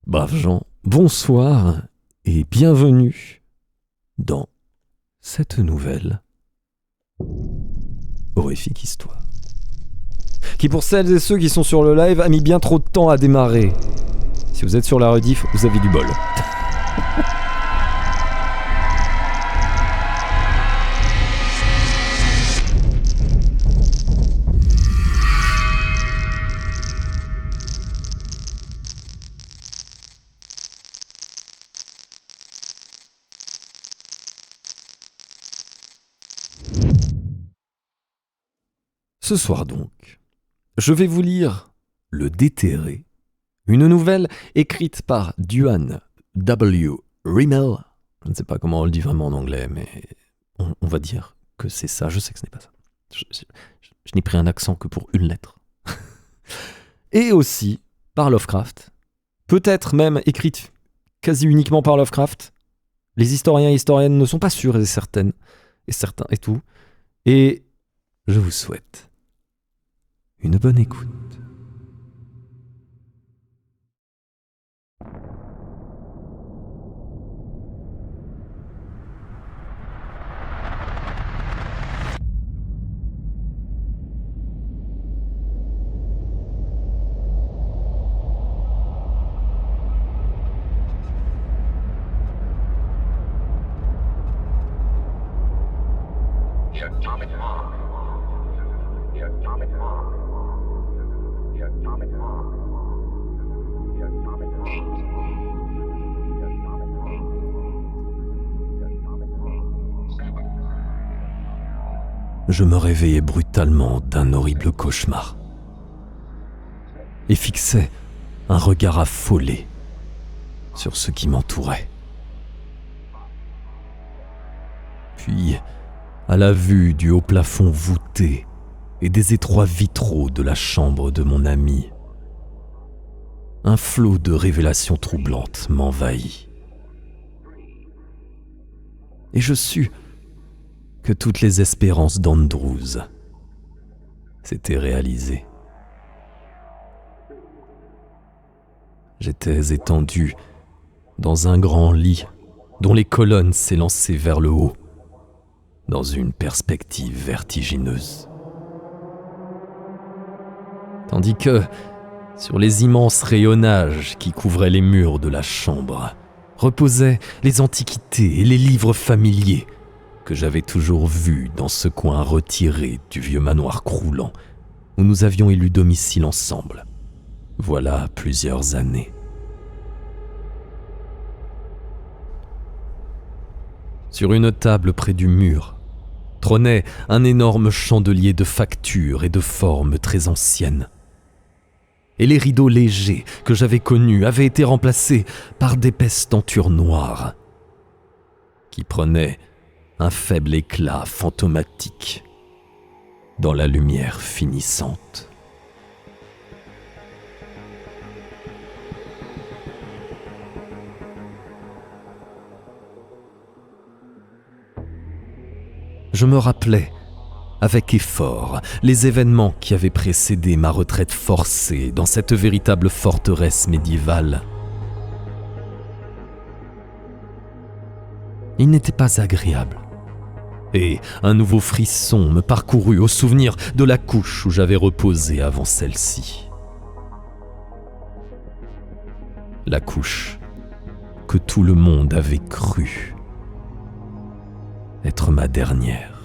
Braves gens, bonsoir et bienvenue dans cette nouvelle horrifique histoire. Qui pour celles et ceux qui sont sur le live a mis bien trop de temps à démarrer. Si vous êtes sur la rediff, vous avez du bol. Ce soir donc, je vais vous lire Le Déterré, une nouvelle écrite par Duane W. Rimmel. Je ne sais pas comment on le dit vraiment en anglais, mais on va dire que c'est ça. Je sais que ce n'est pas ça. Je n'ai pris un accent que pour une lettre. Et aussi par Lovecraft, peut-être même écrite quasi uniquement par Lovecraft. Les historiens et historiennes ne sont pas sûrs et certains et tout. Et je vous souhaite une bonne écoute. Je me réveillai brutalement d'un horrible cauchemar et fixai un regard affolé sur ce qui m'entourait. Puis, à la vue du haut plafond voûté et des étroits vitraux de la chambre de mon ami, un flot de révélations troublantes m'envahit. Et je sus que toutes les espérances d'Andrews s'étaient réalisées. J'étais étendu dans un grand lit dont les colonnes s'élançaient vers le haut, dans une perspective vertigineuse. Tandis que, sur les immenses rayonnages qui couvraient les murs de la chambre, reposaient les antiquités et les livres familiers que j'avais toujours vus dans ce coin retiré du vieux manoir croulant où nous avions élu domicile ensemble, voilà plusieurs années. Sur une table près du mur, trônait un énorme chandelier de facture et de forme très ancienne. Et les rideaux légers que j'avais connus avaient été remplacés par d'épaisses tentures noires qui prenaient un faible éclat fantomatique dans la lumière finissante. Je me rappelais avec effort les événements qui avaient précédé ma retraite forcée dans cette véritable forteresse médiévale. Il n'était pas agréable. Et un nouveau frisson me parcourut au souvenir de la couche où j'avais reposé avant celle-ci. La couche que tout le monde avait cru être ma dernière.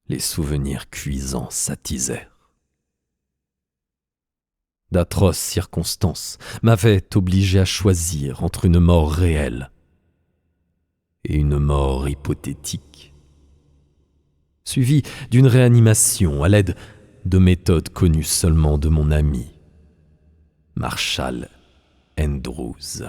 Les souvenirs cuisants s'attisèrent. D'atroces circonstances m'avaient obligé à choisir entre une mort réelle et une mort hypothétique, suivie d'une réanimation à l'aide de méthodes connues seulement de mon ami, Marshall Andrews.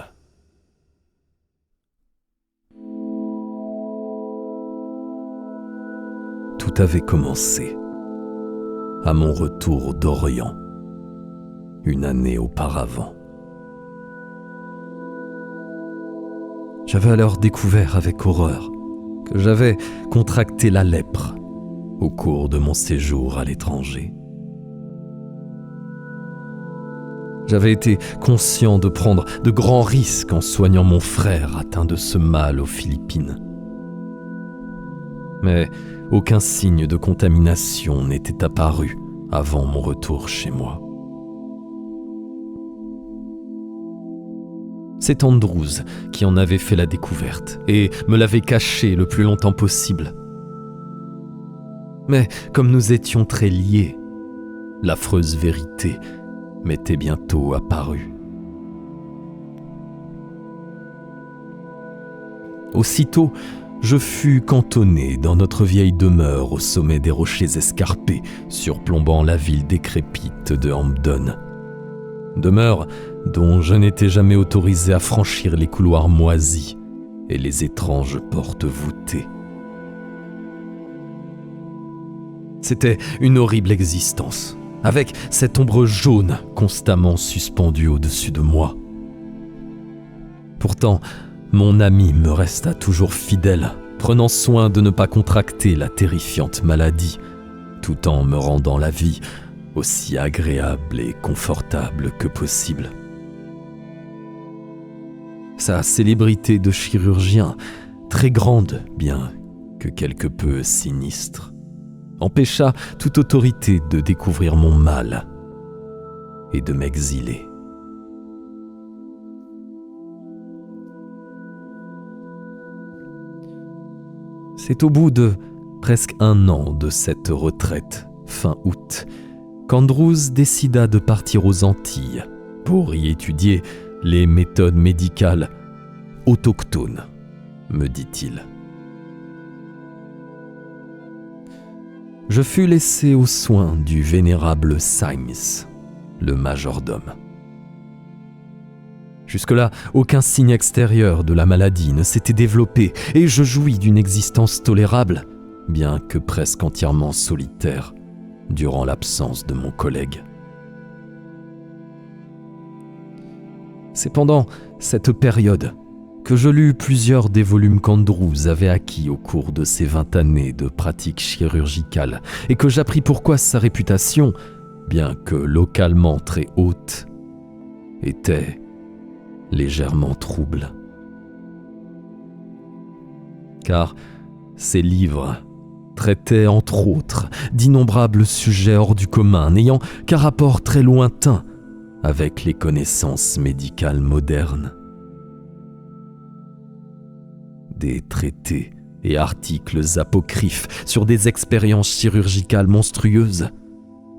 Tout avait commencé à mon retour d'Orient, une année auparavant. J'avais alors découvert avec horreur que j'avais contracté la lèpre au cours de mon séjour à l'étranger. J'avais été conscient de prendre de grands risques en soignant mon frère atteint de ce mal aux Philippines. Mais aucun signe de contamination n'était apparu avant mon retour chez moi. C'est Andrews qui en avait fait la découverte et me l'avait caché le plus longtemps possible. Mais comme nous étions très liés, l'affreuse vérité m'était bientôt apparue. Aussitôt, je fus cantonné dans notre vieille demeure au sommet des rochers escarpés surplombant la ville décrépite de Hampden. Demeure dont je n'étais jamais autorisé à franchir les couloirs moisis et les étranges portes voûtées. C'était une horrible existence, avec cette ombre jaune constamment suspendue au-dessus de moi. Pourtant, mon ami me resta toujours fidèle, prenant soin de ne pas contracter la terrifiante maladie, tout en me rendant la vie aussi agréable et confortable que possible. Sa célébrité de chirurgien, très grande bien que quelque peu sinistre, empêcha toute autorité de découvrir mon mal et de m'exiler. C'est au bout de presque 1 an de cette retraite, fin août, qu'Andrews décida de partir aux Antilles pour y étudier les méthodes médicales autochtones, me dit-il. Je fus laissé aux soins du vénérable Symes, le majordome. Jusque-là, aucun signe extérieur de la maladie ne s'était développé et je jouis d'une existence tolérable, bien que presque entièrement solitaire, durant l'absence de mon collègue. C'est pendant cette période que je lus plusieurs des volumes qu'Andrews avait acquis au cours de ses 20 années de pratique chirurgicale et que j'appris pourquoi sa réputation, bien que localement très haute, était légèrement trouble. Car ces livres traitaient entre autres d'innombrables sujets hors du commun, n'ayant qu'un rapport très lointain avec les connaissances médicales modernes. Des traités et articles apocryphes sur des expériences chirurgicales monstrueuses,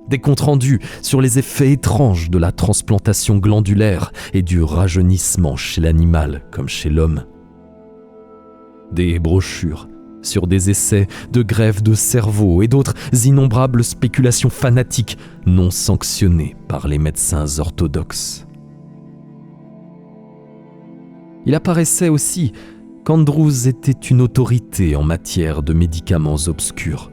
des comptes rendus sur les effets étranges de la transplantation glandulaire et du rajeunissement chez l'animal comme chez l'homme, des brochures sur des essais de greffe de cerveau et d'autres innombrables spéculations fanatiques non sanctionnées par les médecins orthodoxes. Il apparaissait aussi qu'Andrews était une autorité en matière de médicaments obscurs.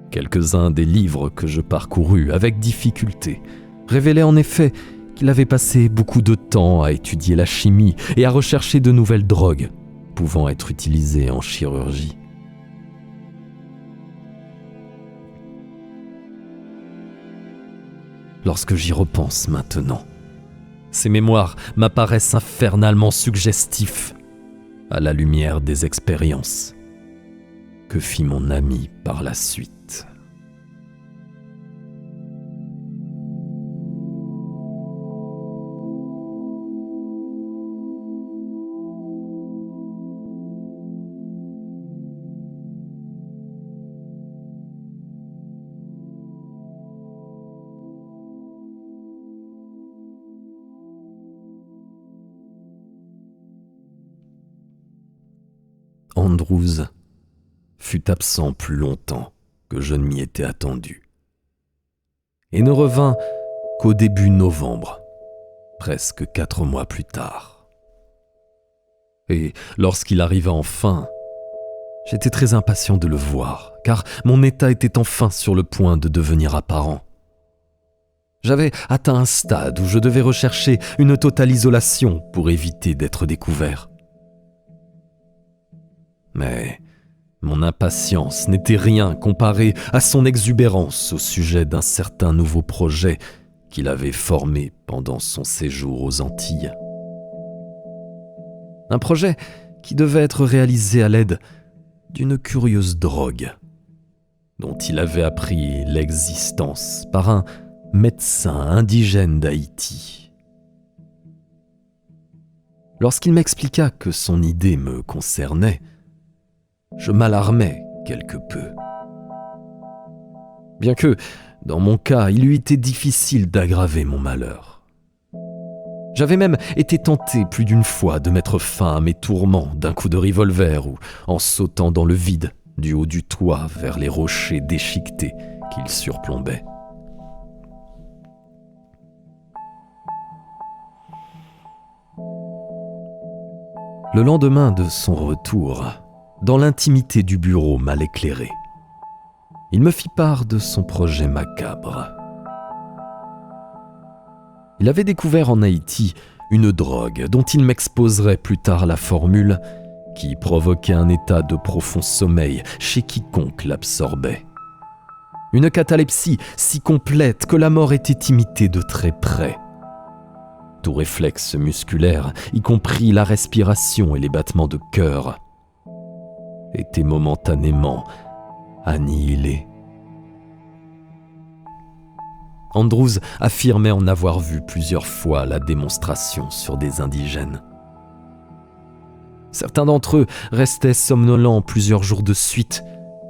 Quelques-uns des livres que je parcourus avec difficulté révélaient en effet qu'il avait passé beaucoup de temps à étudier la chimie et à rechercher de nouvelles drogues pouvant être utilisées en chirurgie. Lorsque j'y repense maintenant, ces mémoires m'apparaissent infernalement suggestifs à la lumière des expériences que fit mon ami par la suite. Andrews fut absent plus longtemps que je ne m'y étais attendu et ne revint qu'au début novembre, presque 4 mois plus tard. Et lorsqu'il arriva enfin, j'étais très impatient de le voir, car mon état était enfin sur le point de devenir apparent. J'avais atteint un stade où je devais rechercher une totale isolation pour éviter d'être découvert. Mais mon impatience n'était rien comparée à son exubérance au sujet d'un certain nouveau projet qu'il avait formé pendant son séjour aux Antilles. Un projet qui devait être réalisé à l'aide d'une curieuse drogue dont il avait appris l'existence par un médecin indigène d'Haïti. Lorsqu'il m'expliqua que son idée me concernait, je m'alarmais quelque peu. Bien que, dans mon cas, il eût été difficile d'aggraver mon malheur. J'avais même été tenté plus d'une fois de mettre fin à mes tourments d'un coup de revolver ou en sautant dans le vide du haut du toit vers les rochers déchiquetés qu'il surplombait. Le lendemain de son retour, dans l'intimité du bureau mal éclairé, il me fit part de son projet macabre. Il avait découvert en Haïti une drogue dont il m'exposerait plus tard la formule qui provoquait un état de profond sommeil chez quiconque l'absorbait. Une catalepsie si complète que la mort était imitée de très près. Tout réflexe musculaire, y compris la respiration et les battements de cœur, était momentanément annihilé. Andrews affirmait en avoir vu plusieurs fois la démonstration sur des indigènes. Certains d'entre eux restaient somnolents plusieurs jours de suite,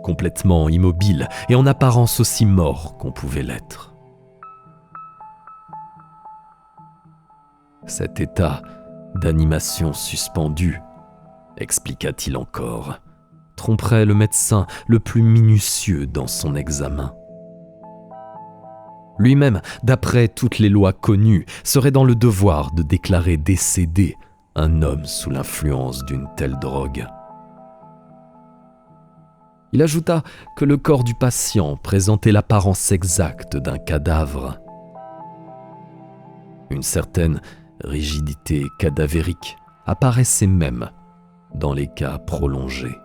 complètement immobiles et en apparence aussi morts qu'on pouvait l'être. Cet état d'animation suspendue, expliqua-t-il encore, tromperait le médecin le plus minutieux dans son examen. Lui-même, d'après toutes les lois connues, serait dans le devoir de déclarer décédé un homme sous l'influence d'une telle drogue. Il ajouta que le corps du patient présentait l'apparence exacte d'un cadavre. Une certaine rigidité cadavérique apparaissait même dans les cas prolongés.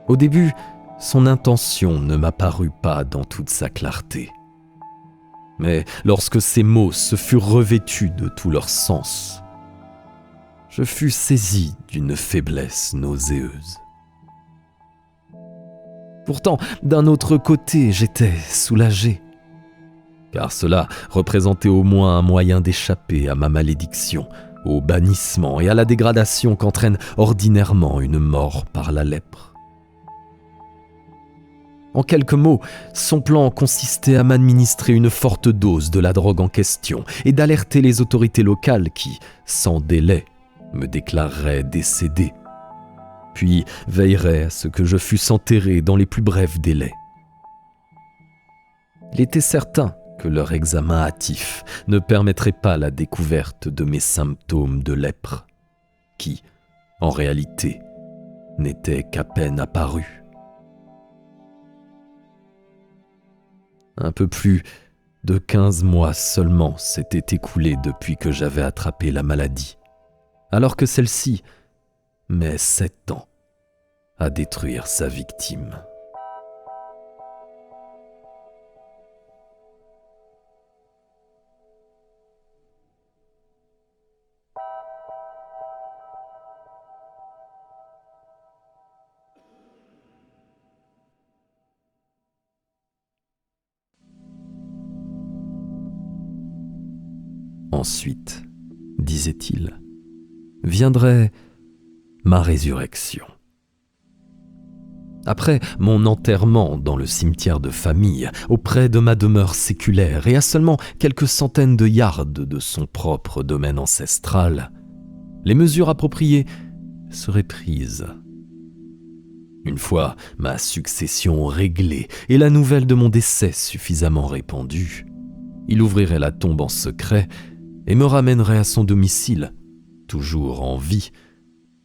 Au début, son intention ne m'apparut pas dans toute sa clarté. Mais lorsque ces mots se furent revêtus de tout leur sens, je fus saisi d'une faiblesse nauséeuse. Pourtant, d'un autre côté, j'étais soulagé, car cela représentait au moins un moyen d'échapper à ma malédiction, au bannissement et à la dégradation qu'entraîne ordinairement une mort par la lèpre. En quelques mots, son plan consistait à m'administrer une forte dose de la drogue en question et d'alerter les autorités locales qui, sans délai, me déclareraient décédé, puis veilleraient à ce que je fusse enterré dans les plus brefs délais. Il était certain que leur examen hâtif ne permettrait pas la découverte de mes symptômes de lèpre, qui, en réalité, n'étaient qu'à peine apparus. Un peu plus de 15 mois seulement s'étaient écoulés depuis que j'avais attrapé la maladie, alors que celle-ci met 7 ans à détruire sa victime. Ensuite, disait-il, viendrait ma résurrection. Après mon enterrement dans le cimetière de famille, auprès de ma demeure séculaire et à seulement quelques centaines de yards de son propre domaine ancestral, les mesures appropriées seraient prises. Une fois ma succession réglée et la nouvelle de mon décès suffisamment répandue, il ouvrirait la tombe en secret et me ramènerait à son domicile, toujours en vie,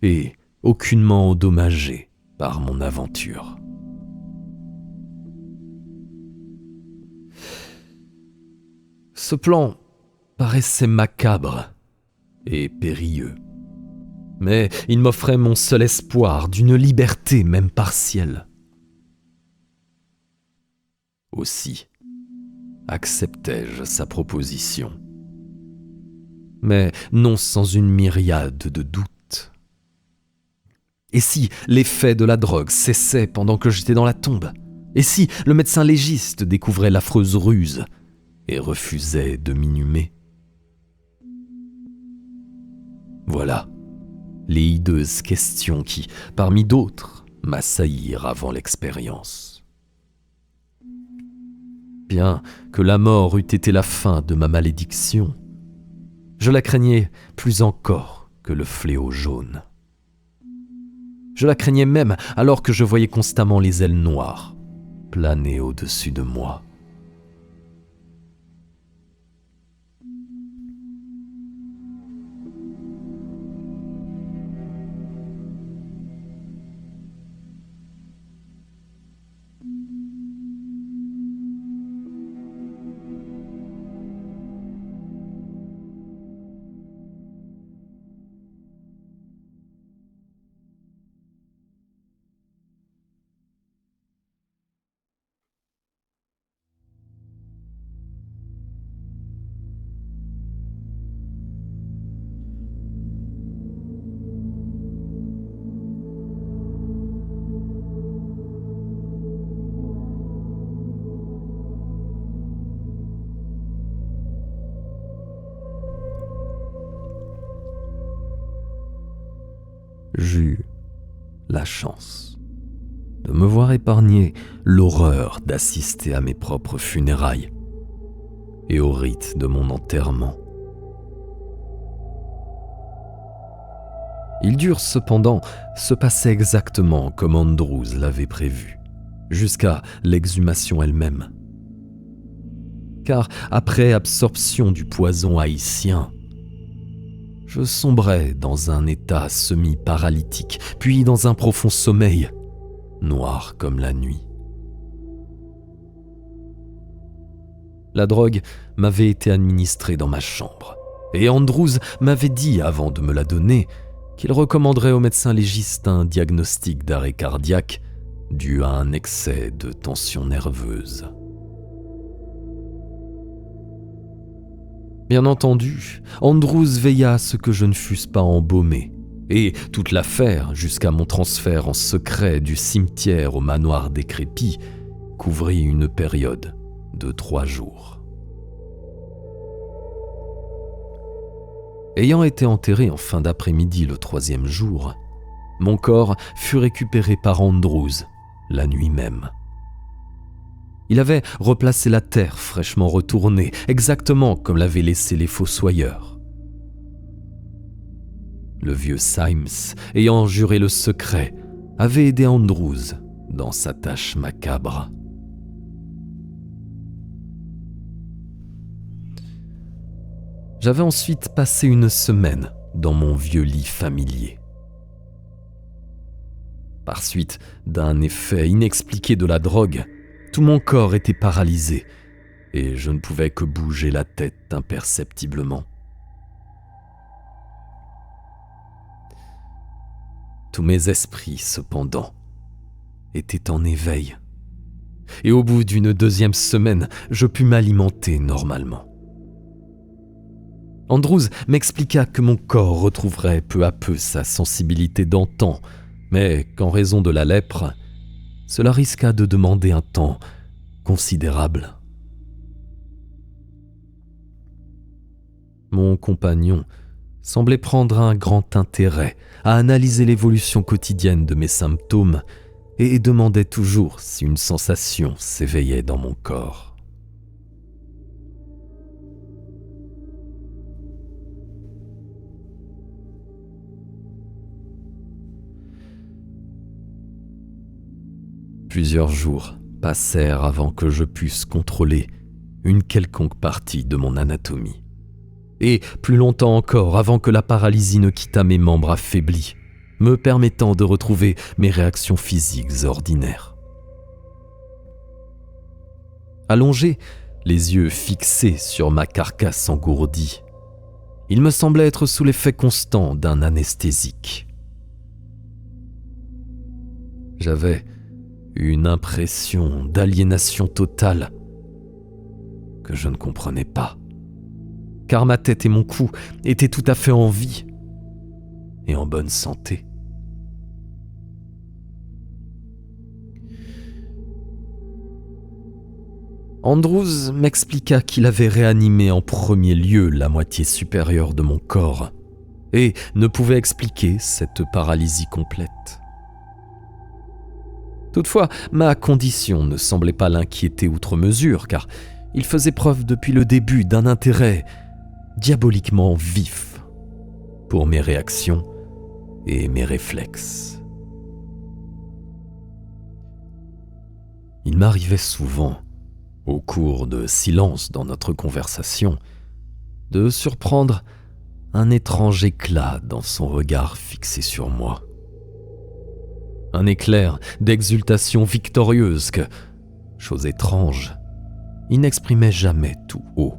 et aucunement endommagé par mon aventure. Ce plan paraissait macabre et périlleux, mais il m'offrait mon seul espoir d'une liberté même partielle. Aussi acceptai-je sa proposition, mais non sans une myriade de doutes. Et si l'effet de la drogue cessait pendant que j'étais dans la tombe? Et si le médecin légiste découvrait l'affreuse ruse et refusait de m'inhumer? Voilà les hideuses questions qui, parmi d'autres, m'assaillirent avant l'expérience. Bien que la mort eût été la fin de ma malédiction, je la craignais plus encore que le fléau jaune. Je la craignais même alors que je voyais constamment les ailes noires planer au-dessus de moi. J'eus la chance de me voir épargner l'horreur d'assister à mes propres funérailles et au rite de mon enterrement. Ils durent cependant se passer exactement comme Andrews l'avait prévu, jusqu'à l'exhumation elle-même. Car après absorption du poison haïtien, je sombrai dans un état semi-paralytique, puis dans un profond sommeil, noir comme la nuit. La drogue m'avait été administrée dans ma chambre, et Andrews m'avait dit, avant de me la donner, qu'il recommanderait au médecin légiste un diagnostic d'arrêt cardiaque dû à un excès de tension nerveuse. Bien entendu, Andrews veilla à ce que je ne fusse pas embaumé, et toute l'affaire, jusqu'à mon transfert en secret du cimetière au manoir décrépit, couvrit une période de 3 jours. Ayant été enterré en fin d'après-midi le 3e jour, mon corps fut récupéré par Andrews la nuit même. Il avait replacé la terre fraîchement retournée, exactement comme l'avaient laissé les fossoyeurs. Le vieux Symes, ayant juré le secret, avait aidé Andrews dans sa tâche macabre. J'avais ensuite passé une semaine dans mon vieux lit familier. Par suite d'un effet inexpliqué de la drogue, tout mon corps était paralysé et je ne pouvais que bouger la tête imperceptiblement. Tous mes esprits, cependant, étaient en éveil. Et au bout d'une 2e semaine, je pus m'alimenter normalement. Andrews m'expliqua que mon corps retrouverait peu à peu sa sensibilité d'antan, mais qu'en raison de la lèpre, cela risqua de demander un temps considérable. Mon compagnon semblait prendre un grand intérêt à analyser l'évolution quotidienne de mes symptômes et demandait toujours si une sensation s'éveillait dans mon corps. Plusieurs jours passèrent avant que je pusse contrôler une quelconque partie de mon anatomie. Et plus longtemps encore avant que la paralysie ne quittât mes membres affaiblis, me permettant de retrouver mes réactions physiques ordinaires. Allongé, les yeux fixés sur ma carcasse engourdie, il me semblait être sous l'effet constant d'un anesthésique. J'avais une impression d'aliénation totale que je ne comprenais pas, car ma tête et mon cou étaient tout à fait en vie et en bonne santé. Andrews m'expliqua qu'il avait réanimé en premier lieu la moitié supérieure de mon corps et ne pouvait expliquer cette paralysie complète. Toutefois, ma condition ne semblait pas l'inquiéter outre mesure, car il faisait preuve depuis le début d'un intérêt diaboliquement vif pour mes réactions et mes réflexes. Il m'arrivait souvent, au cours de silence dans notre conversation, de surprendre un étrange éclat dans son regard fixé sur moi. Un éclair d'exultation victorieuse que, chose étrange, il n'exprimait jamais tout haut.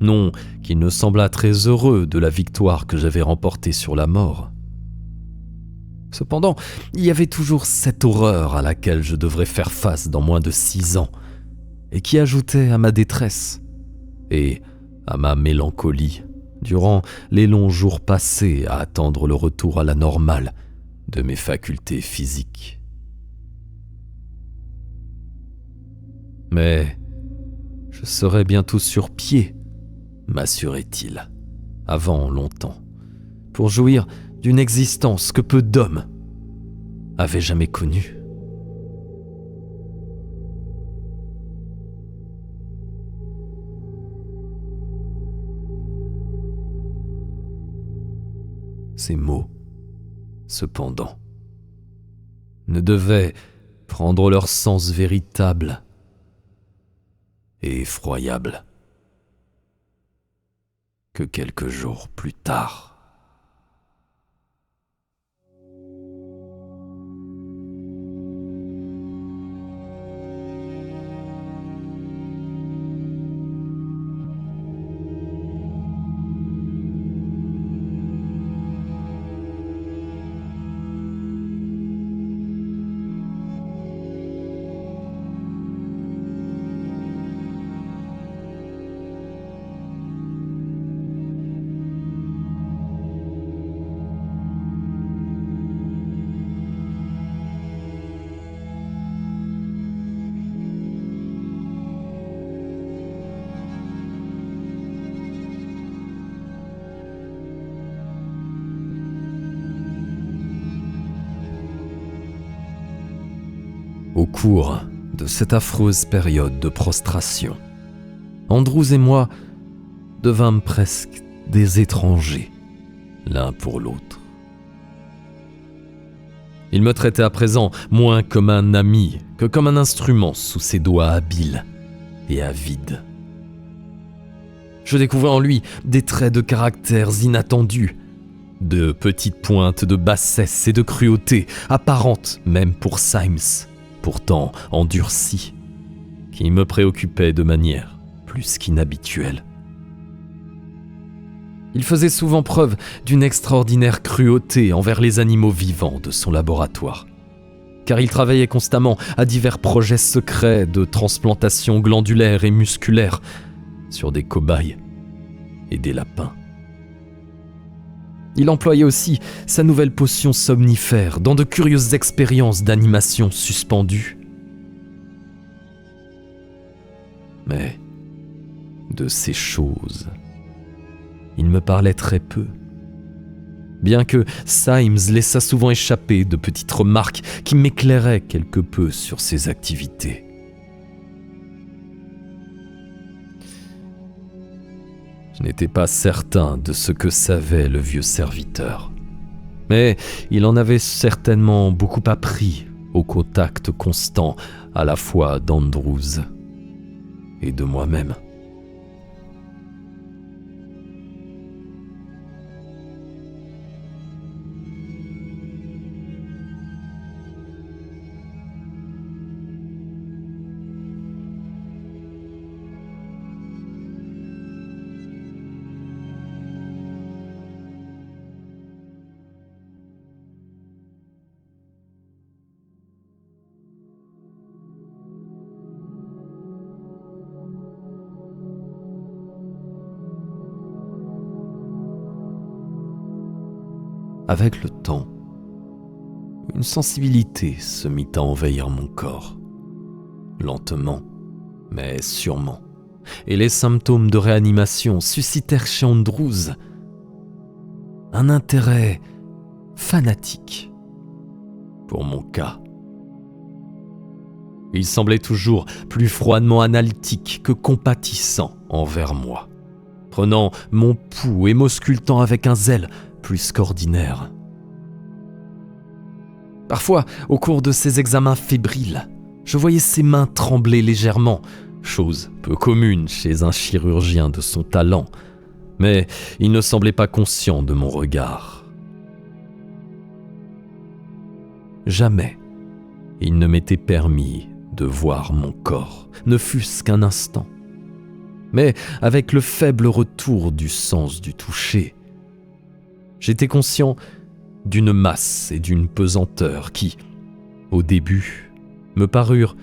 Non qu'il ne semblât très heureux de la victoire que j'avais remportée sur la mort. Cependant, il y avait toujours cette horreur à laquelle je devrais faire face dans moins de 6 ans, et qui ajoutait à ma détresse et à ma mélancolie durant les longs jours passés à attendre le retour à la normale de mes facultés physiques. Mais je serai bientôt sur pied, m'assurait-il, avant longtemps, pour jouir d'une existence que peu d'hommes avaient jamais connue. Ces mots, cependant, ne devaient prendre leur sens véritable et effroyable que quelques jours plus tard. Au cours de cette affreuse période de prostration, Andrews et moi devînmes presque des étrangers l'un pour l'autre. Il me traitait à présent moins comme un ami que comme un instrument sous ses doigts habiles et avides. Je découvrais en lui des traits de caractère inattendus, de petites pointes de bassesse et de cruauté apparentes même pour Symes, pourtant endurci, qui me préoccupait de manière plus qu'inhabituelle. Il faisait souvent preuve d'une extraordinaire cruauté envers les animaux vivants de son laboratoire, car il travaillait constamment à divers projets secrets de transplantation glandulaire et musculaire sur des cobayes et des lapins. Il employait aussi sa nouvelle potion somnifère dans de curieuses expériences d'animation suspendue. Mais de ces choses, il me parlait très peu, bien que Symes laissa souvent échapper de petites remarques qui m'éclairaient quelque peu sur ses activités. Je n'étais pas certain de ce que savait le vieux serviteur, mais il en avait certainement beaucoup appris au contact constant à la fois d'Andrews et de moi-même. Avec le temps, une sensibilité se mit à envahir mon corps, lentement, mais sûrement, et les symptômes de réanimation suscitèrent chez Andrews un intérêt fanatique pour mon cas. Il semblait toujours plus froidement analytique que compatissant envers moi, prenant mon pouls et m'auscultant avec un zèle plus qu'ordinaire. Parfois, au cours de ces examens fébriles, je voyais ses mains trembler légèrement, chose peu commune chez un chirurgien de son talent, mais il ne semblait pas conscient de mon regard. Jamais il ne m'était permis de voir mon corps, ne fût-ce qu'un instant. Mais avec le faible retour du sens du toucher, j'étais conscient d'une masse et d'une pesanteur qui, au début, me parurent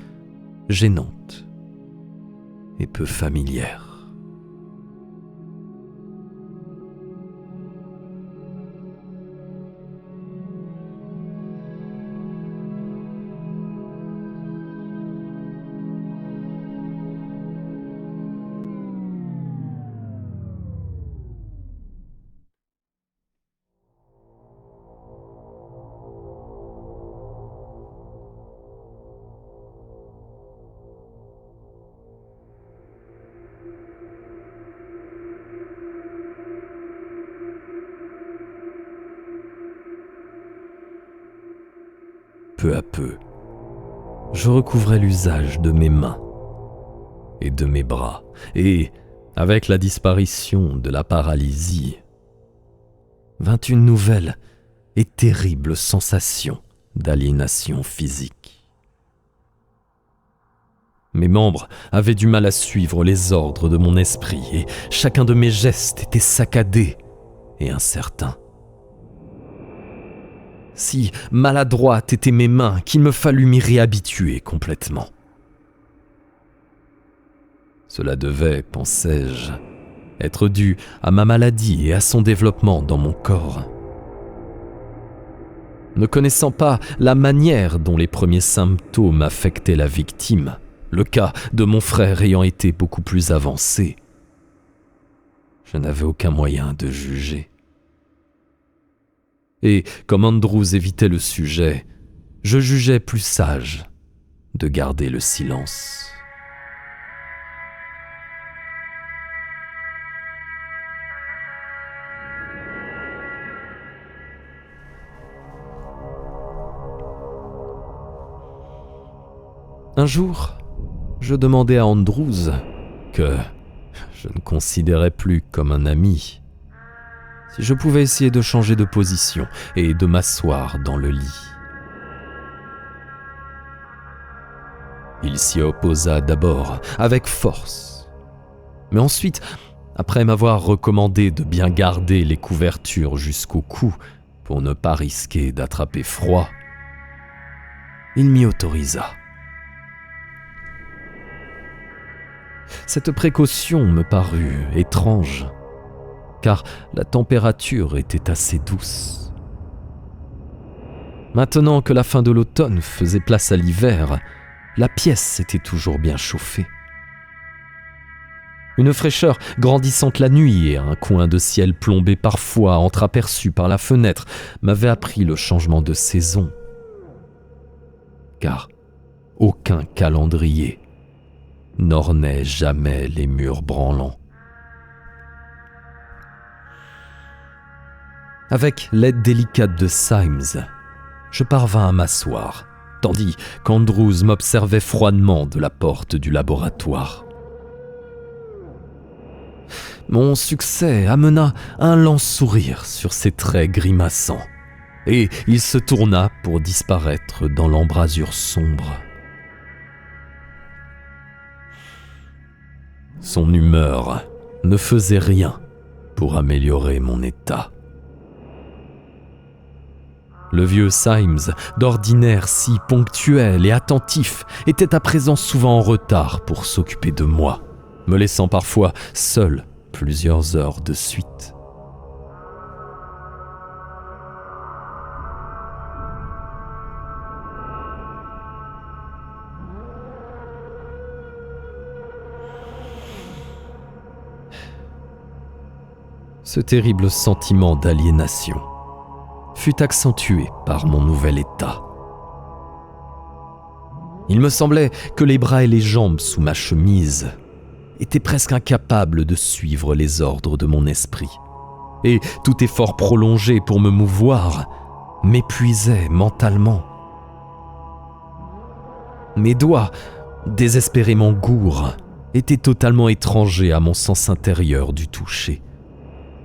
gênantes et peu familières. Peu à peu, je recouvrais l'usage de mes mains et de mes bras, et, avec la disparition de la paralysie, vint une nouvelle et terrible sensation d'aliénation physique. Mes membres avaient du mal à suivre les ordres de mon esprit, et chacun de mes gestes était saccadé et incertain. Si maladroites étaient mes mains, qu'il me fallut m'y réhabituer complètement. Cela devait, pensais-je, être dû à ma maladie et à son développement dans mon corps. Ne connaissant pas la manière dont les premiers symptômes affectaient la victime, le cas de mon frère ayant été beaucoup plus avancé, je n'avais aucun moyen de juger. Et comme Andrews évitait le sujet, je jugeais plus sage de garder le silence. Un jour, je demandai à Andrews, que je ne considérais plus comme un ami, si je pouvais essayer de changer de position et de m'asseoir dans le lit. Il s'y opposa d'abord avec force, mais ensuite, après m'avoir recommandé de bien garder les couvertures jusqu'au cou pour ne pas risquer d'attraper froid, il m'y autorisa. Cette précaution me parut étrange, car la température était assez douce. Maintenant que la fin de l'automne faisait place à l'hiver, la pièce était toujours bien chauffée. Une fraîcheur grandissante la nuit et un coin de ciel plombé parfois entreaperçu par la fenêtre m'avait appris le changement de saison. Car aucun calendrier n'ornait jamais les murs branlants. Avec l'aide délicate de Symes, je parvins à m'asseoir, tandis qu'Andrews m'observait froidement de la porte du laboratoire. Mon succès amena un lent sourire sur ses traits grimaçants, et il se tourna pour disparaître dans l'embrasure sombre. Son humeur ne faisait rien pour améliorer mon état. Le vieux Symes, d'ordinaire si ponctuel et attentif, était à présent souvent en retard pour s'occuper de moi, me laissant parfois seul plusieurs heures de suite. Ce terrible sentiment d'aliénation fut accentué par mon nouvel état. Il me semblait que les bras et les jambes sous ma chemise étaient presque incapables de suivre les ordres de mon esprit, et tout effort prolongé pour me mouvoir m'épuisait mentalement. Mes doigts, désespérément gourds, étaient totalement étrangers à mon sens intérieur du toucher.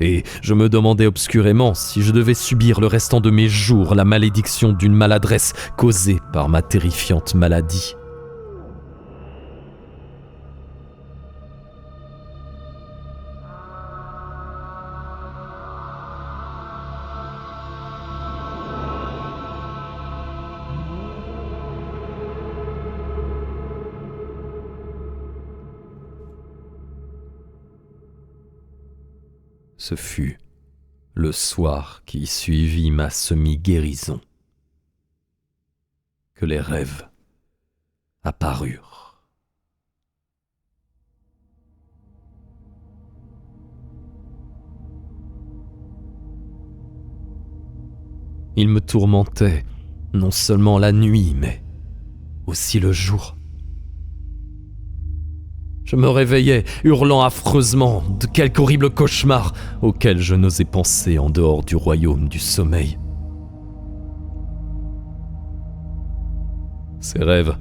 Et je me demandais obscurément si je devais subir le restant de mes jours la malédiction d'une maladresse causée par ma terrifiante maladie. Ce fut le soir qui suivit ma semi-guérison que les rêves apparurent. Ils me tourmentaient non seulement la nuit, mais aussi le jour. Je me réveillais, hurlant affreusement de quelque horrible cauchemar auquel je n'osais penser en dehors du royaume du sommeil. Ces rêves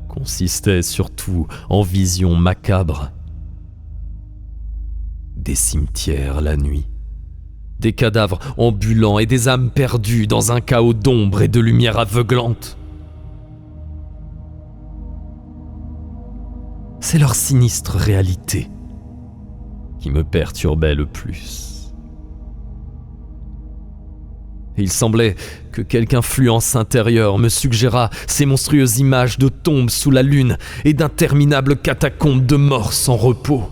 consistaient surtout en visions macabres. Des cimetières la nuit, des cadavres ambulants et des âmes perdues dans un chaos d'ombre et de lumière aveuglante. C'est leur sinistre réalité qui me perturbait le plus. Il semblait que quelque influence intérieure me suggérât ces monstrueuses images de tombes sous la lune et d'interminables catacombes de morts sans repos.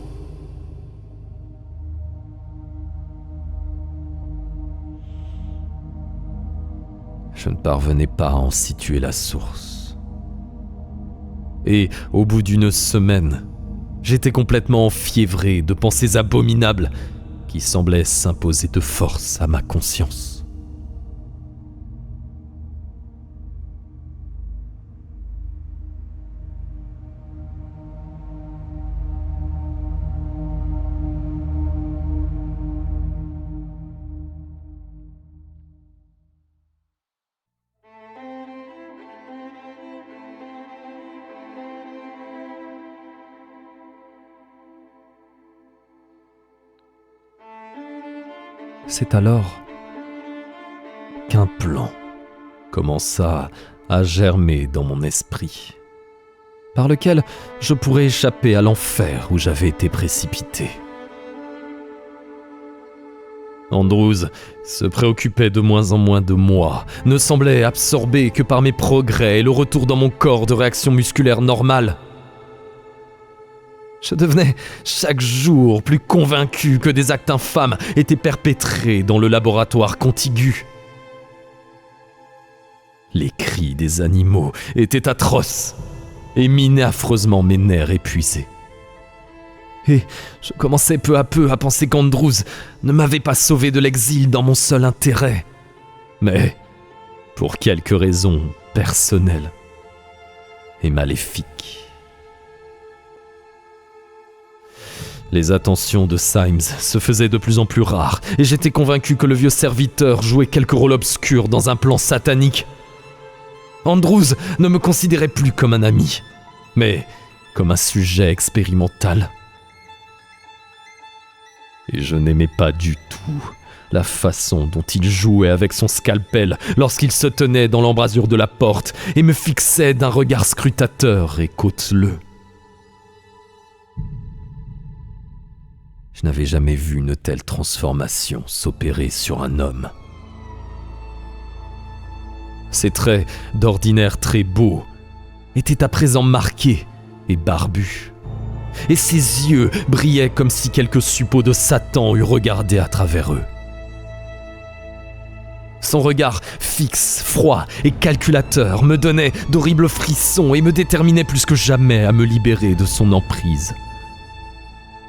Je ne parvenais pas à en situer la source. Et au bout d'une semaine, j'étais complètement enfiévré de pensées abominables qui semblaient s'imposer de force à ma conscience. C'est alors qu'un plan commença à germer dans mon esprit, par lequel je pourrais échapper à l'enfer où j'avais été précipité. Andrews se préoccupait de moins en moins de moi, ne semblait absorbé que par mes progrès et le retour dans mon corps de réactions musculaires normales. Je devenais chaque jour plus convaincu que des actes infâmes étaient perpétrés dans le laboratoire contigu. Les cris des animaux étaient atroces et minaient affreusement mes nerfs épuisés. Et je commençais peu à peu à penser qu'Andrews ne m'avait pas sauvé de l'exil dans mon seul intérêt, mais pour quelques raisons personnelles et maléfiques. Les attentions de Symes se faisaient de plus en plus rares, et j'étais convaincu que le vieux serviteur jouait quelque rôle obscur dans un plan satanique. Andrews ne me considérait plus comme un ami, mais comme un sujet expérimental. Et je n'aimais pas du tout la façon dont il jouait avec son scalpel lorsqu'il se tenait dans l'embrasure de la porte et me fixait d'un regard scrutateur et cauteleux. Je n'avais jamais vu une telle transformation s'opérer sur un homme. Ses traits, d'ordinaire très beaux, étaient à présent marqués et barbus, et ses yeux brillaient comme si quelque suppôt de Satan eût regardé à travers eux. Son regard fixe, froid et calculateur me donnait d'horribles frissons et me déterminait plus que jamais à me libérer de son emprise.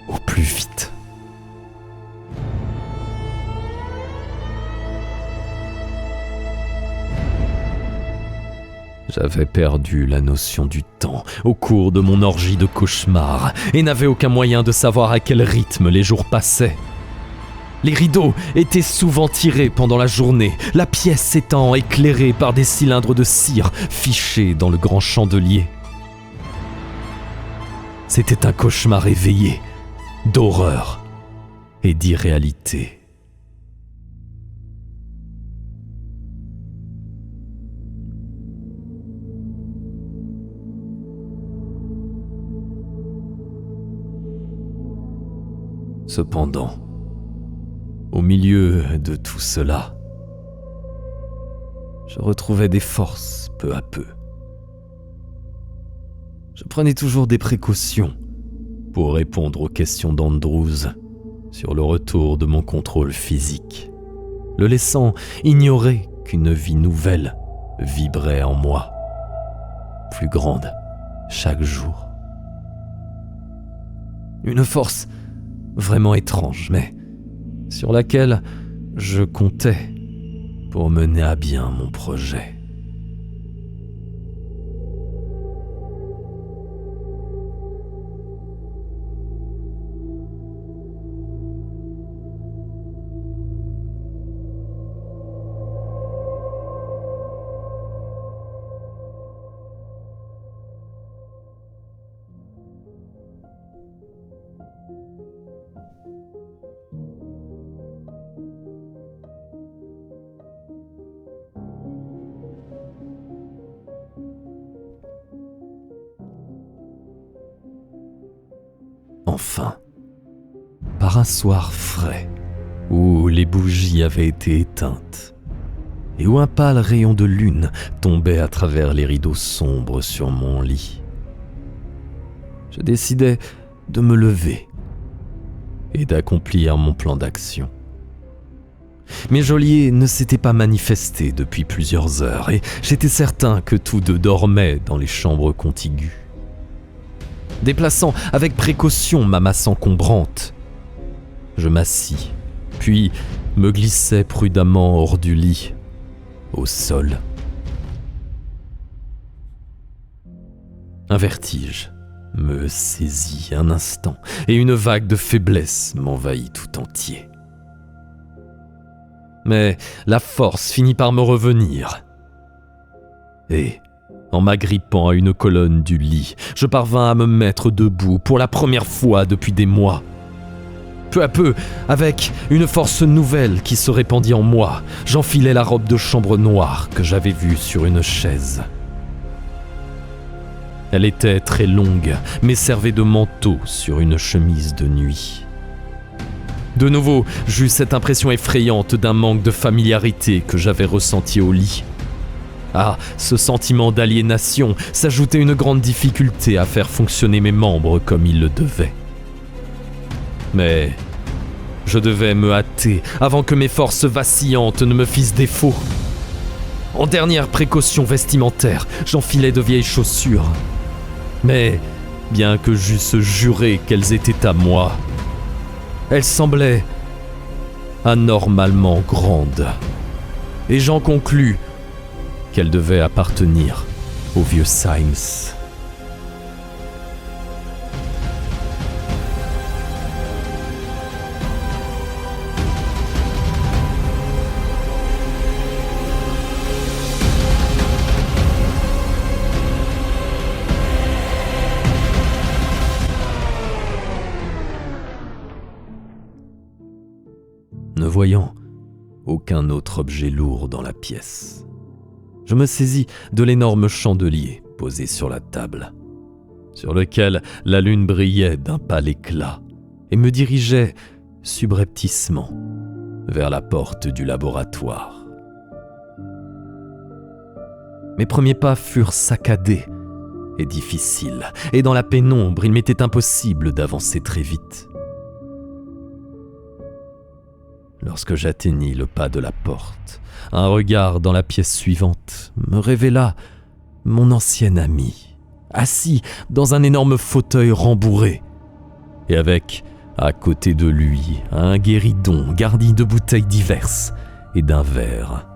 Au plus vite. J'avais perdu la notion du temps au cours de mon orgie de cauchemars et n'avais aucun moyen de savoir à quel rythme les jours passaient. Les rideaux étaient souvent tirés pendant la journée, la pièce étant éclairée par des cylindres de cire fichés dans le grand chandelier. C'était un cauchemar éveillé, d'horreur et d'irréalité. Cependant, au milieu de tout cela, je retrouvais des forces peu à peu. Je prenais toujours des précautions pour répondre aux questions d'Andrews sur le retour de mon contrôle physique, le laissant ignorer qu'une vie nouvelle vibrait en moi, plus grande chaque jour. Une force vraiment étrange, mais sur laquelle je comptais pour mener à bien mon projet. Enfin, par un soir frais, où les bougies avaient été éteintes, et où un pâle rayon de lune tombait à travers les rideaux sombres sur mon lit, je décidai de me lever et d'accomplir mon plan d'action. Mes geôliers ne s'étaient pas manifestés depuis plusieurs heures, et j'étais certain que tous deux dormaient dans les chambres contiguës. Déplaçant avec précaution ma masse encombrante, je m'assis, puis me glissai prudemment hors du lit, au sol. Un vertige me saisit un instant, et une vague de faiblesse m'envahit tout entier. Mais la force finit par me revenir, et en m'agrippant à une colonne du lit, je parvins à me mettre debout pour la première fois depuis des mois. Peu à peu, avec une force nouvelle qui se répandit en moi, j'enfilai la robe de chambre noire que j'avais vue sur une chaise. Elle était très longue, mais servait de manteau sur une chemise de nuit. De nouveau, j'eus cette impression effrayante d'un manque de familiarité que j'avais ressenti au lit. À ce sentiment d'aliénation s'ajoutait une grande difficulté à faire fonctionner mes membres comme il le devait. Mais je devais me hâter avant que mes forces vacillantes ne me fissent défaut. En dernière précaution vestimentaire, j'enfilai de vieilles chaussures. Mais bien que j'eusse juré qu'elles étaient à moi, elles semblaient anormalement grandes. Et j'en conclus qu'elle devait appartenir au vieux Symes. Ne voyant aucun autre objet lourd dans la pièce, je me saisis de l'énorme chandelier posé sur la table, sur lequel la lune brillait d'un pâle éclat, et me dirigeai subrepticement vers la porte du laboratoire. Mes premiers pas furent saccadés et difficiles, et dans la pénombre, il m'était impossible d'avancer très vite. Lorsque j'atteignis le pas de la porte, un regard dans la pièce suivante me révéla mon ancien ami, assis dans un énorme fauteuil rembourré, et avec, à côté de lui, un guéridon garni de bouteilles diverses et d'un verre.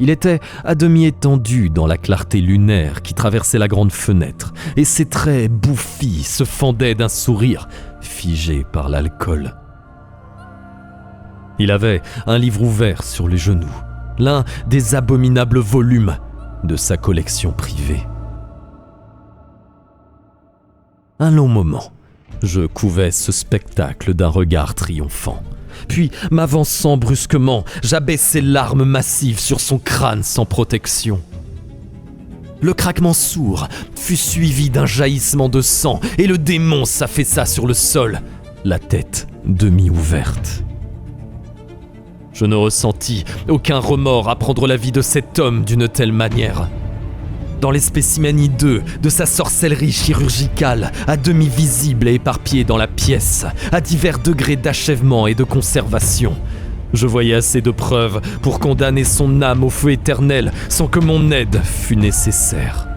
Il était à demi étendu dans la clarté lunaire qui traversait la grande fenêtre, et ses traits bouffis se fendaient d'un sourire figé par l'alcool. Il avait un livre ouvert sur les genoux, l'un des abominables volumes de sa collection privée. Un long moment, je couvais ce spectacle d'un regard triomphant. Puis, m'avançant brusquement, j'abaissai l'arme massive sur son crâne sans protection. Le craquement sourd fut suivi d'un jaillissement de sang et le démon s'affaissa sur le sol, la tête demi-ouverte. Je ne ressentis aucun remords à prendre la vie de cet homme d'une telle manière. Dans les spécimens hideux de sa sorcellerie chirurgicale, à demi visible et éparpillée dans la pièce, à divers degrés d'achèvement et de conservation, je voyais assez de preuves pour condamner son âme au feu éternel sans que mon aide fût nécessaire.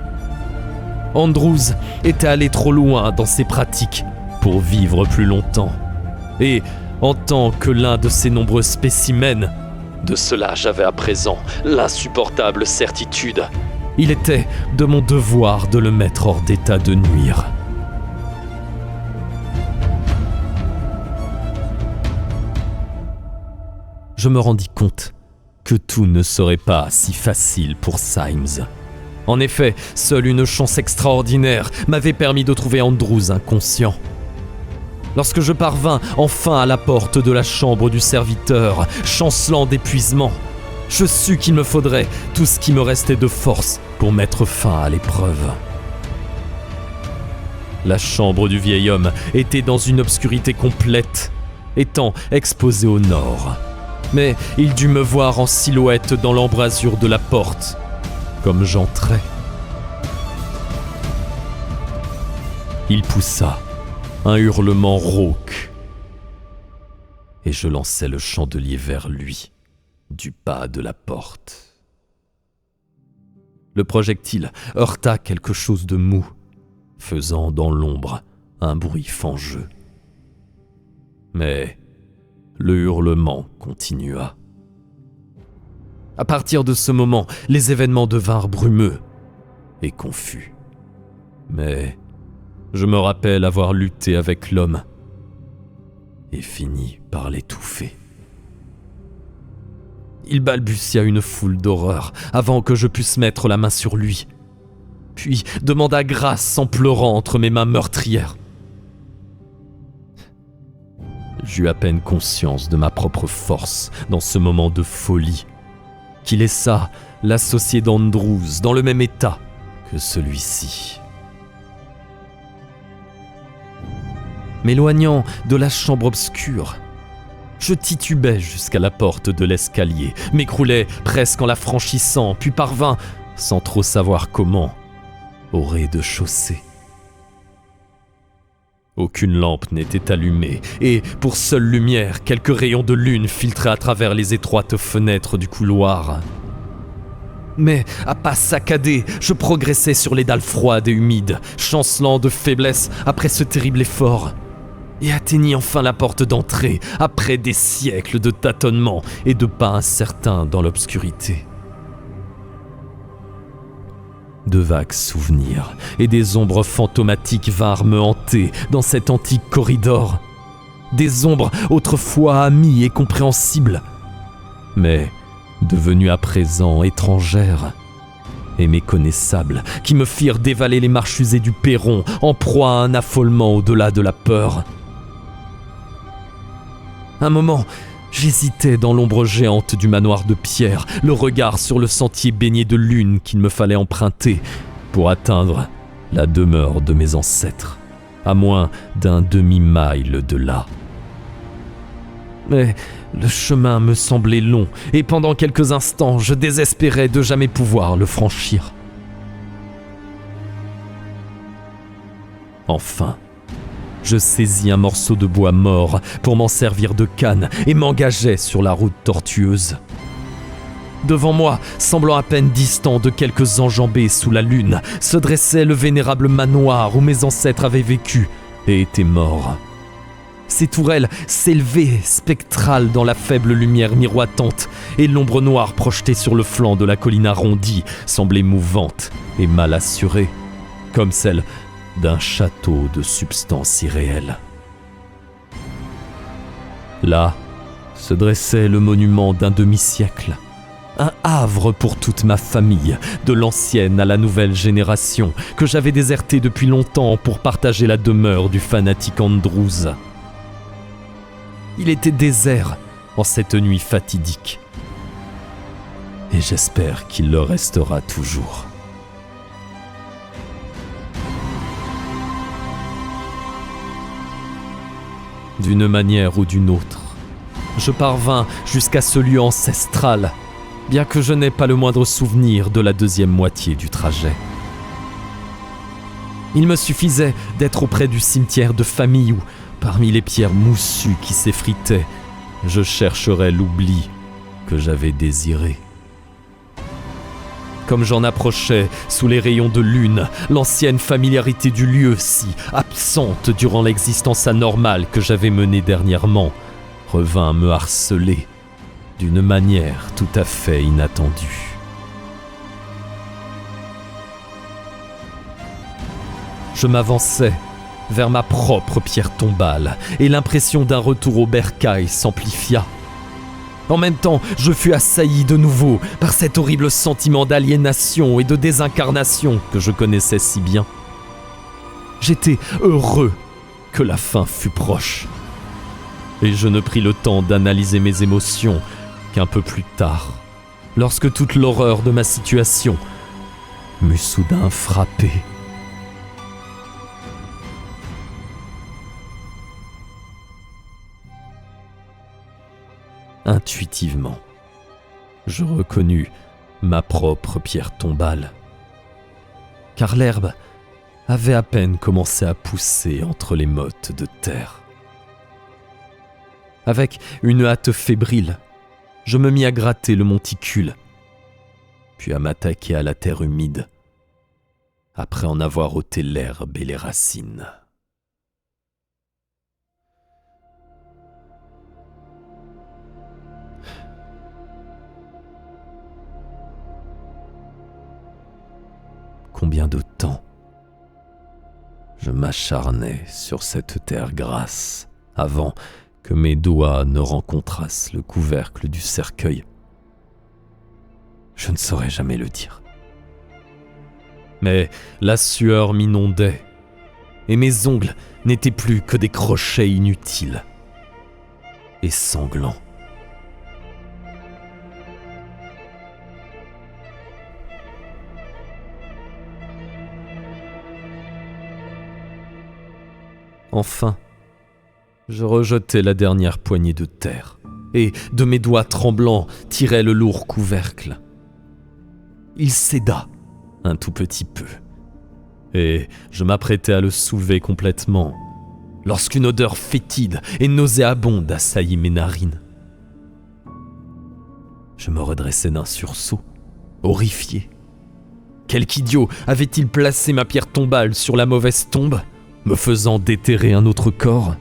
Andrews était allé trop loin dans ses pratiques pour vivre plus longtemps. Et, en tant que l'un de ses nombreux spécimens, de cela j'avais à présent l'insupportable certitude. Il était de mon devoir de le mettre hors d'état de nuire. Je me rendis compte que tout ne serait pas si facile pour Symes. En effet, seule une chance extraordinaire m'avait permis de trouver Andrews inconscient. Lorsque je parvins enfin à la porte de la chambre du serviteur, chancelant d'épuisement, je sus qu'il me faudrait tout ce qui me restait de force pour mettre fin à l'épreuve. La chambre du vieil homme était dans une obscurité complète, étant exposée au nord. Mais il dut me voir en silhouette dans l'embrasure de la porte, comme j'entrais. Il poussa un hurlement rauque, et je lançai le chandelier vers lui, du pas de la porte. Le projectile heurta quelque chose de mou, faisant dans l'ombre un bruit fangeux. Mais le hurlement continua. À partir de ce moment, les événements devinrent brumeux et confus. Mais je me rappelle avoir lutté avec l'homme et fini par l'étouffer. Il balbutia une foule d'horreurs avant que je puisse mettre la main sur lui, puis demanda grâce en pleurant entre mes mains meurtrières. J'eus à peine conscience de ma propre force dans ce moment de folie, qui laissa l'associé d'Andrews dans le même état que celui-ci. M'éloignant de la chambre obscure, je titubais jusqu'à la porte de l'escalier, m'écroulais presque en la franchissant, puis parvins, sans trop savoir comment, au rez-de-chaussée. Aucune lampe n'était allumée, et pour seule lumière, quelques rayons de lune filtraient à travers les étroites fenêtres du couloir. Mais, à pas saccadés, je progressais sur les dalles froides et humides, chancelant de faiblesse après ce terrible effort, et atteignis enfin la porte d'entrée, après des siècles de tâtonnements et de pas incertains dans l'obscurité. De vagues souvenirs et des ombres fantomatiques vinrent me hanter dans cet antique corridor. Des ombres autrefois amies et compréhensibles, mais devenues à présent étrangères et méconnaissables, qui me firent dévaler les marches usées du perron en proie à un affolement au-delà de la peur. Un moment, j'hésitais dans l'ombre géante du manoir de pierre, le regard sur le sentier baigné de lune qu'il me fallait emprunter pour atteindre la demeure de mes ancêtres, à moins d'un demi-mile de là. Mais le chemin me semblait long, et pendant quelques instants, je désespérais de jamais pouvoir le franchir. Enfin, je saisis un morceau de bois mort pour m'en servir de canne et m'engageai sur la route tortueuse. Devant moi, semblant à peine distant de quelques enjambées sous la lune, se dressait le vénérable manoir où mes ancêtres avaient vécu et étaient morts. Ces tourelles s'élevaient spectrales dans la faible lumière miroitante, et l'ombre noire projetée sur le flanc de la colline arrondie semblait mouvante et mal assurée, comme celle d'un château de substance irréelle. Là se dressait le monument d'un demi-siècle, un havre pour toute ma famille, de l'ancienne à la nouvelle génération, que j'avais déserté depuis longtemps pour partager la demeure du fanatique Andrews. Il était désert en cette nuit fatidique, et j'espère qu'il le restera toujours. D'une manière ou d'une autre, je parvins jusqu'à ce lieu ancestral, bien que je n'ai pas le moindre souvenir de la deuxième moitié du trajet. Il me suffisait d'être auprès du cimetière de famille où, parmi les pierres moussues qui s'effritaient, je chercherais l'oubli que j'avais désiré. Comme j'en approchais, sous les rayons de lune, l'ancienne familiarité du lieu si absente durant l'existence anormale que j'avais menée dernièrement revint me harceler d'une manière tout à fait inattendue. Je m'avançais vers ma propre pierre tombale et l'impression d'un retour au bercail s'amplifia. En même temps, je fus assailli de nouveau par cet horrible sentiment d'aliénation et de désincarnation que je connaissais si bien. J'étais heureux que la fin fût proche. Et je ne pris le temps d'analyser mes émotions qu'un peu plus tard, lorsque toute l'horreur de ma situation m'eut soudain frappé. Intuitivement, je reconnus ma propre pierre tombale, car l'herbe avait à peine commencé à pousser entre les mottes de terre. Avec une hâte fébrile, je me mis à gratter le monticule, puis à m'attaquer à la terre humide, après en avoir ôté l'herbe et les racines. Combien de temps je m'acharnais sur cette terre grasse avant que mes doigts ne rencontrassent le couvercle du cercueil. Je ne saurais jamais le dire. Mais la sueur m'inondait, et mes ongles n'étaient plus que des crochets inutiles et sanglants. Enfin, je rejetai la dernière poignée de terre et, de mes doigts tremblants, tirai le lourd couvercle. Il céda un tout petit peu, et je m'apprêtais à le soulever complètement, lorsqu'une odeur fétide et nauséabonde assaillit mes narines. Je me redressai d'un sursaut, horrifié. Quelque idiot avait-il placé ma pierre tombale sur la mauvaise tombe, me faisant déterrer un autre corps?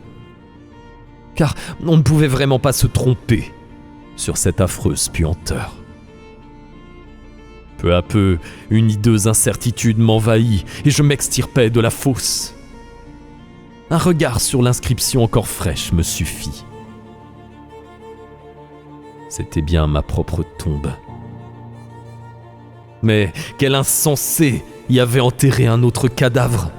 Car on ne pouvait vraiment pas se tromper sur cette affreuse puanteur. Peu à peu, une hideuse incertitude m'envahit et je m'extirpai de la fosse. Un regard sur l'inscription encore fraîche me suffit. C'était bien ma propre tombe. Mais quel insensé y avait enterré un autre cadavre!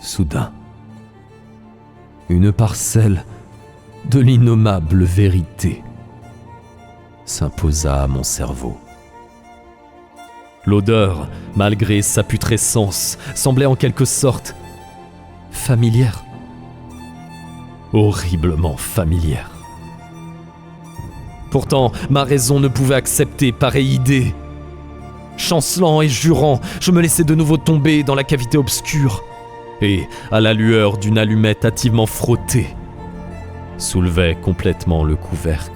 Soudain, une parcelle de l'innommable vérité s'imposa à mon cerveau. L'odeur, malgré sa putrescence, semblait en quelque sorte familière. Horriblement familière. Pourtant, ma raison ne pouvait accepter pareille idée. Chancelant et jurant, je me laissai de nouveau tomber dans la cavité obscure et, à la lueur d'une allumette hâtivement frottée, soulevai complètement le couvercle.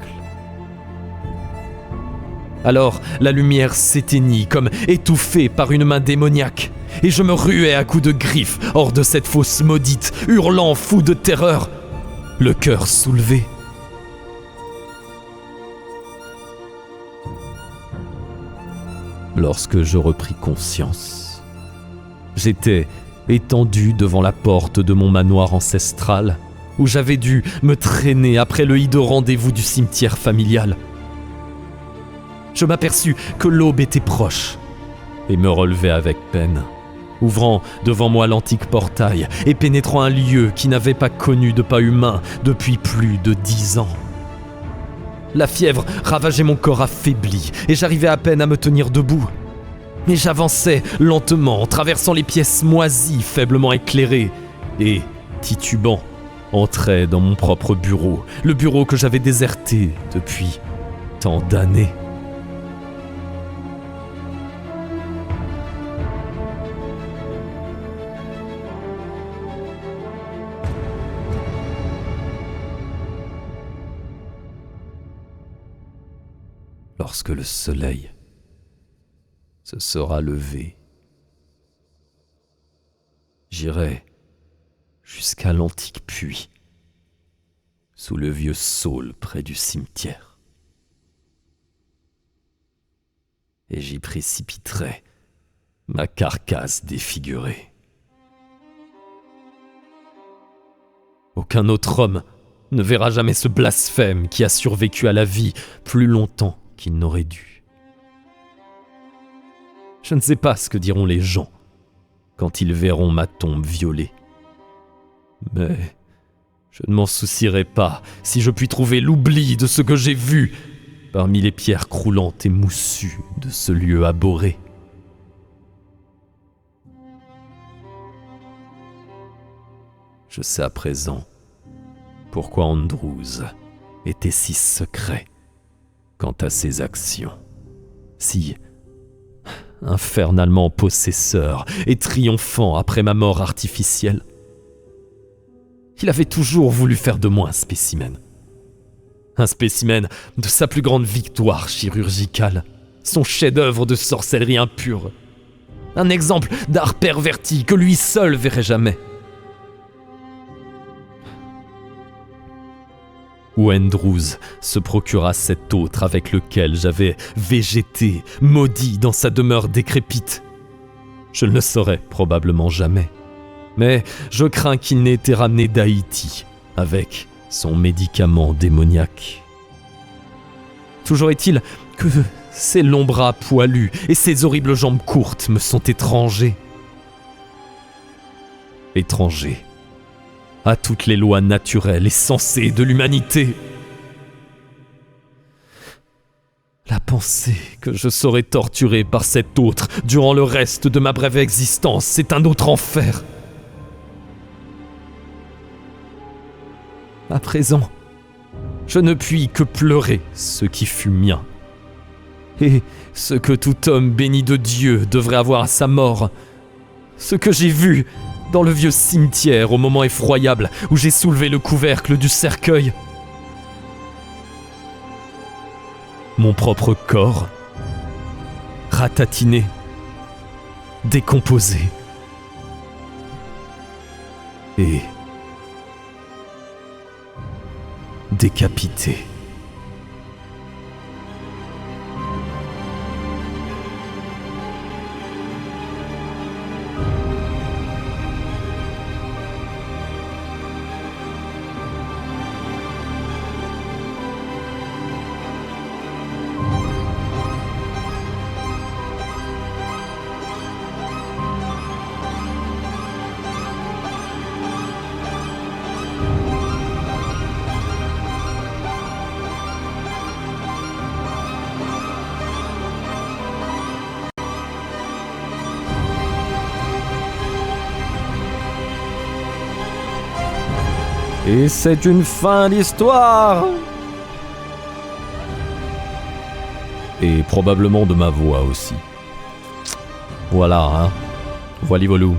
Alors la lumière s'éteignit comme étouffée par une main démoniaque, et je me ruai à coups de griffes hors de cette fosse maudite, hurlant fou de terreur, le cœur soulevé. Lorsque je repris conscience, j'étais étendu devant la porte de mon manoir ancestral, où j'avais dû me traîner après le hideux rendez-vous du cimetière familial. Je m'aperçus que l'aube était proche et me relevai avec peine, ouvrant devant moi l'antique portail et pénétrant un lieu qui n'avait pas connu de pas humain depuis plus de 10 ans. La fièvre ravageait mon corps affaibli et j'arrivais à peine à me tenir debout. Mais j'avançais lentement, traversant les pièces moisies, faiblement éclairées, et, titubant, entrais dans mon propre bureau, le bureau que j'avais déserté depuis tant d'années. Lorsque le soleil se sera levé, j'irai jusqu'à l'antique puits, sous le vieux saule près du cimetière, et j'y précipiterai ma carcasse défigurée. Aucun autre homme ne verra jamais ce blasphème qui a survécu à la vie plus longtemps qu'il n'aurait dû. Je ne sais pas ce que diront les gens quand ils verront ma tombe violée. Mais je ne m'en soucierai pas si je puis trouver l'oubli de ce que j'ai vu parmi les pierres croulantes et moussues de ce lieu abhorré. Je sais à présent pourquoi Andrews était si secret quant à ses actions, si infernalement possesseur et triomphant après ma mort artificielle. Il avait toujours voulu faire de moi un spécimen de sa plus grande victoire chirurgicale, son chef-d'œuvre de sorcellerie impure, un exemple d'art perverti que lui seul verrait jamais. Où Andrews se procura cet autre avec lequel j'avais végété, maudit dans sa demeure décrépite. Je ne le saurai probablement jamais, mais je crains qu'il n'ait été ramené d'Haïti avec son médicament démoniaque. Toujours est-il que ces longs bras poilus et ces horribles jambes courtes me sont étrangers. Étrangers à toutes les lois naturelles et sensées de l'humanité. La pensée que je serai torturé par cet autre durant le reste de ma brève existence, c'est un autre enfer. À présent, je ne puis que pleurer ce qui fut mien, et ce que tout homme béni de Dieu devrait avoir à sa mort, ce que j'ai vu dans le vieux cimetière au moment effroyable où j'ai soulevé le couvercle du cercueil. Mon propre corps, ratatiné, décomposé, et décapité. Et c'est une fin d'histoire. Et probablement de ma voix aussi. Voilà, hein. Voilà, voilou.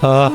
Ah.